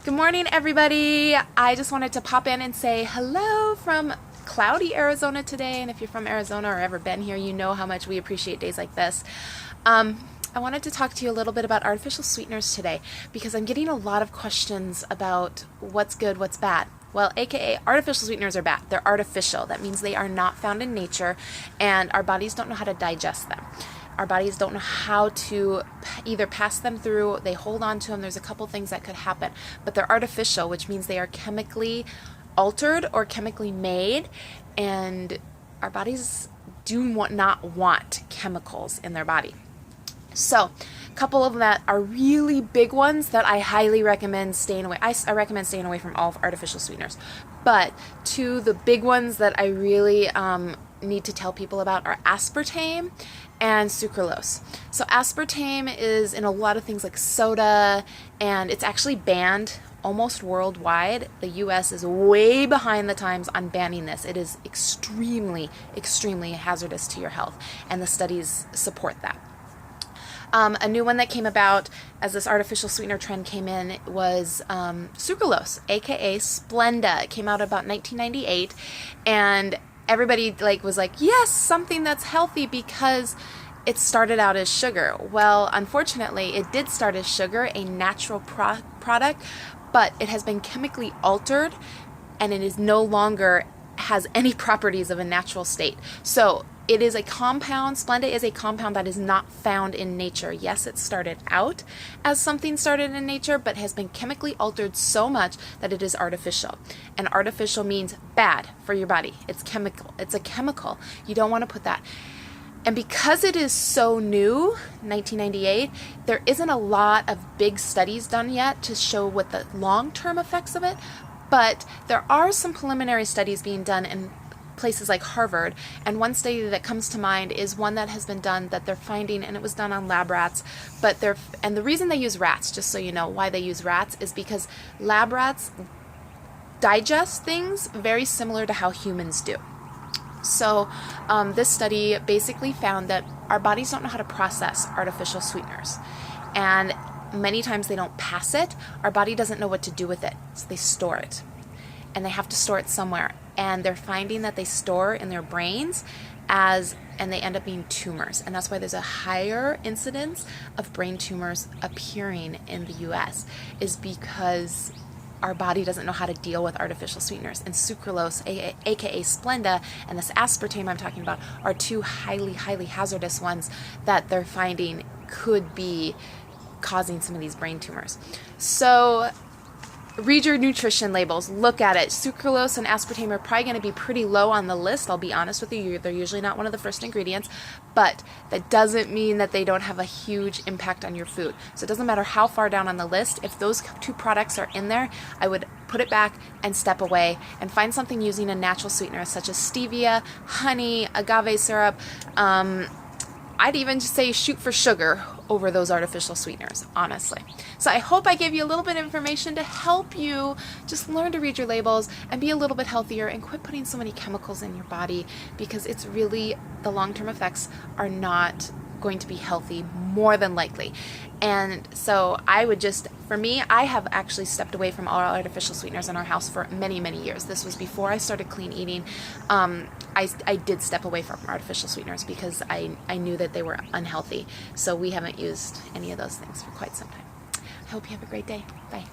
Good morning, everybody. I just wanted to pop in and say hello from cloudy Arizona today. And if you're from Arizona or ever been here, you know how much we appreciate days like this. I wanted to talk to you a little bit about artificial sweeteners today because I'm getting a lot of questions about what's good, what's bad. Well, aka artificial sweeteners are bad. They're artificial. That means they are not found in nature and our bodies don't know how to digest them. Our bodies don't know how to either pass them through, they hold on to them. There's a couple things that could happen, but they're artificial, which means they are chemically altered or chemically made, and our bodies do not want chemicals in their body. So, a couple of them that are really big ones that I highly recommend staying away. I recommend staying away from all artificial sweeteners. But two, the big ones that I really need to tell people about are aspartame and sucralose. So aspartame is in a lot of things like soda, and it's actually banned almost worldwide. The US is way behind the times on banning this. It is extremely, extremely hazardous to your health, and the studies support that. A new one that came about as this artificial sweetener trend came in was sucralose, aka Splenda. It came out about 1998, and everybody was like, yes, something that's healthy because it started out as sugar. Well, unfortunately, it did start as sugar, a natural product, but it has been chemically altered, and it is no longer has any properties of a natural state. So it is a compound. Splenda is a compound that is not found in nature. Yes, it started out as something started in nature, but has been chemically altered so much that it is artificial. And artificial means bad for your body. It's chemical. It's a chemical. You don't want to put that. And because it is so new, 1998, there isn't a lot of big studies done yet to show what the long-term effects of it, but there are some preliminary studies being done in places like Harvard, and one study that comes to mind is one that has been done that they're finding, and it was done on lab rats, and the reason they use rats, just so you know why they use rats, is because lab rats digest things very similar to how humans do. So this study basically found that our bodies don't know how to process artificial sweeteners, and many times they don't pass it. Our body doesn't know what to do with it, so they store it, and they have to store it somewhere. And they're finding that they store in their brains and they end up being tumors. And that's why there's a higher incidence of brain tumors appearing in the US, is because our body doesn't know how to deal with artificial sweeteners. And sucralose, aka Splenda, and this aspartame I'm talking about are two highly, highly hazardous ones that they're finding could be causing some of these brain tumors. So read your nutrition labels, look at it. Sucralose and aspartame are probably going to be pretty low on the list, I'll be honest with you. They're usually not one of the first ingredients, but that doesn't mean that they don't have a huge impact on your food. So it doesn't matter how far down on the list, if those two products are in there, I would put it back and step away and find something using a natural sweetener such as stevia, honey, agave syrup. I'd even just say shoot for sugar over those artificial sweeteners, honestly. So I hope I gave you a little bit of information to help you just learn to read your labels and be a little bit healthier and quit putting so many chemicals in your body, because it's really, the long-term effects are not going to be healthy, more than likely. And so I would just, for me, I have actually stepped away from all artificial sweeteners in our house for many, many years. This was before I started clean eating. I did step away from artificial sweeteners because I knew that they were unhealthy. So we haven't used any of those things for quite some time. I hope you have a great day. Bye.